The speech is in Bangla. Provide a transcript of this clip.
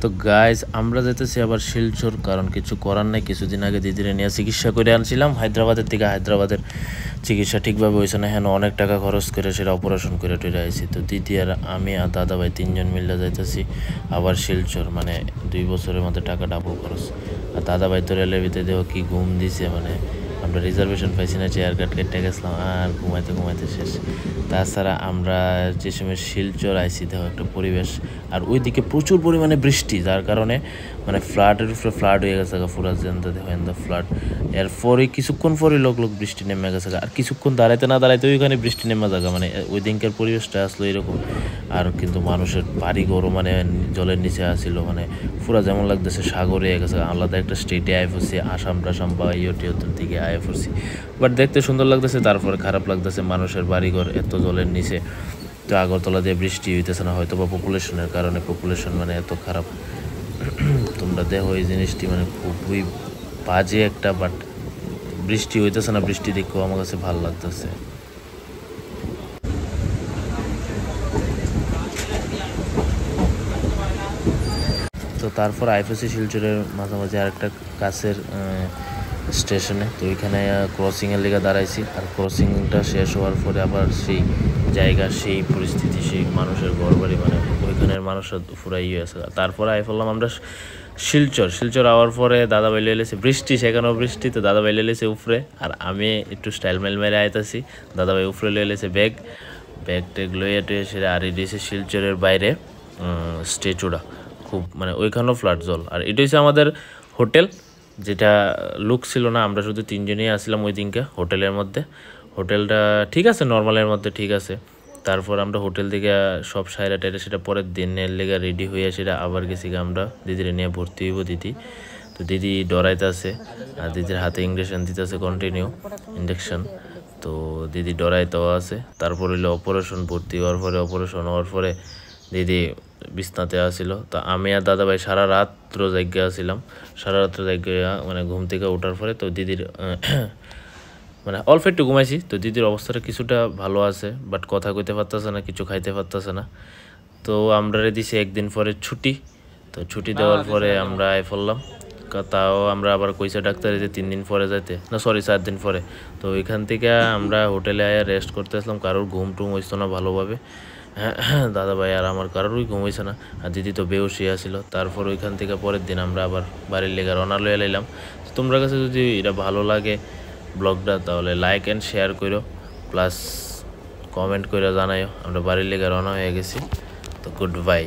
তো গাইজ আমরা যেতেছি আবার শিলচর, কারণ কিছু করার নাই। কিছুদিন আগে দিদিরে নিয়ে চিকিৎসা করে আনছিলাম হায়দ্রাবাদের থেকে। হায়দ্রাবাদের চিকিৎসা ঠিকভাবে হয়েছে না, হ্যাঁ অনেক টাকা খরচ করে সেটা অপারেশন করে টুরে আইছি। তো দিদি আর আমি আর দাদা ভাই তিনজন মিলে যাইতেছি আবার শিলচর, মানে 2 বছরের মধ্যে টাকা ডাবল খরচ। আর দাদা ভাই তো রেলের ভিতরে দেহ কি ঘুম দিছে, মানে আমরা রিজার্ভেশন পাইছি না, চেয়ার কাট কেটে গেছিলাম আর ঘুমাইতে ঘুমাইতে শেষ। তাছাড়া আমরা যে সময় শিলচর আইছি দেখো একটা পরিবেশ, আর ওইদিকে প্রচুর পরিমাণে বৃষ্টি, যার কারণে মানে ফ্লাডের উপরে ফ্লাড হয়ে গেছে, পুরা জেন্দা দেখো এন্দা ফ্লাড। এরপরে কিছুক্ষণ পরে লোক বৃষ্টি নেমে গেছে, আর কিছুক্ষণ দাঁড়াইতে না দাঁড়াইতে ওইখানে বৃষ্টি নেমে যাবে, মানে ওই দিনকার পরিবেশটা আসলো এরকম। আর কিন্তু মানুষের বাড়িঘরও মানে জলের নিচে আসছিল, মানে পুরা যেমন লাগতেছে সাগরে গেছে, আলাদা একটা স্টেটে আয় পড়ছি, আসাম টাসাম বা ইয়টিয়র দিকে আয় পড়ছি। বাট দেখতে সুন্দর লাগতেছে, তারপরে খারাপ লাগতেছে মানুষের বাড়িঘর এত জলের নিচে। তো আগরতলা দিয়ে বৃষ্টি হইতেছে না, হয়তো বা পপুলেশনের কারণে, পপুলেশন মানে এত খারাপ। তোমরা দেখো এই জিনিসটি মানে খুবই বাজে একটা, বাট বৃষ্টি হইতেছে না, বৃষ্টি দেখেও আমার কাছে ভালো লাগতেছে। তো তারপর আইফএসি শিলচরের মাঝামাঝি আরেকটা কাছের স্টেশনে, তো ওইখানে ক্রসিংয়ের লেগে দাঁড়াইছি। আর ক্রসিংটা শেষ হওয়ার পরে আবার সেই জায়গা, সেই পরিস্থিতি, সেই মানুষের ঘরবাড়ি, মানে ওইখানের মানুষের পুরাই আছে। তারপরে আই ফেললাম আমরা শিলচর আওয়ার পরে দাদা ভাই এলেছে বৃষ্টি, সেখানেও বৃষ্টি। তো দাদা ভাই এলেছে উপরে, আর আমি একটু স্টাইল মেল মেরে আইতাছি। দাদা ভাই উপরে এলেছে ব্যাগ ট্যাগ লইয়া টুয়ে সেরে, আর এটি হচ্ছে শিলচরের বাইরে স্ট্যাচুটা, খুব মানে ওইখানেও ফ্লাড জল। আর এটা হচ্ছে আমাদের হোটেল, যেটা লুক ছিল না, আমরা শুধু 3 জনই আসছিলাম ওই দিনকে হোটেলের মধ্যে। হোটেলটা ঠিক আছে, নর্মালের মধ্যে ঠিক আছে। তারপর আমরা হোটেল থেকে সব সাইরা টাইরা সেটা পরের দিনের লেগে রেডি হয়ে সেটা আবার গেছি আমরা দিদির নিয়ে ভর্তি হইব দিদি। তো দিদি ডরাইতে আছে, আর দিদির হাতে ইঞ্জেকশন দিতেছে কন্টিনিউ ইঞ্জেকশন। তো দিদি ডরাইতেও আছে। তারপর হইলো অপারেশন, ভর্তি হওয়ার পরে দিদি বিছনাতে আসিল। তো আমি আর দাদা ভাই সারা রাত্র জায়গা আসছিলাম, মানে ঘুম থেকে ওঠার পরে। তো দিদির মানে অল্প একটু ঘুমাইছি। তো দিদির অবস্থাটা কিছুটা ভালো আছে, বাট কথা কইতে পারতেছে না, কিছু খাইতে পারতেছে না। তো আমরা দিছি একদিন পরে ছুটি। তো ছুটি দেওয়ার পরে আমরা আয় পড়লাম। তাও আমরা আবার কইছে ডাক্তারে যে 3 দিন পরে যাইতে, না সরি 4 দিন পরে। তো ওইখান থেকে আমরা হোটেলে আয়া রেস্ট করতে আসলাম, কারোর ঘুম টুম হইতো না ভালোভাবে। দাদা ভাই আর আমার কারোরই ঘুম হইছে না, আর দিদি তো বেউসি আসিল। তারপর ওইখান থেকে পরের দিন আমরা আবার বাড়ির লেগে রওনা লইয়া লাইলাম। তো তোমরা কাছে যদি এটা ভালো লাগে ব্লগটা, তাহলে লাইক অ্যান্ড শেয়ার করো, প্লাস কমেন্ট করে জানাইও। আমরা বাড়ির লেগে রওনা হয়ে গেছি। তো গুড বাই।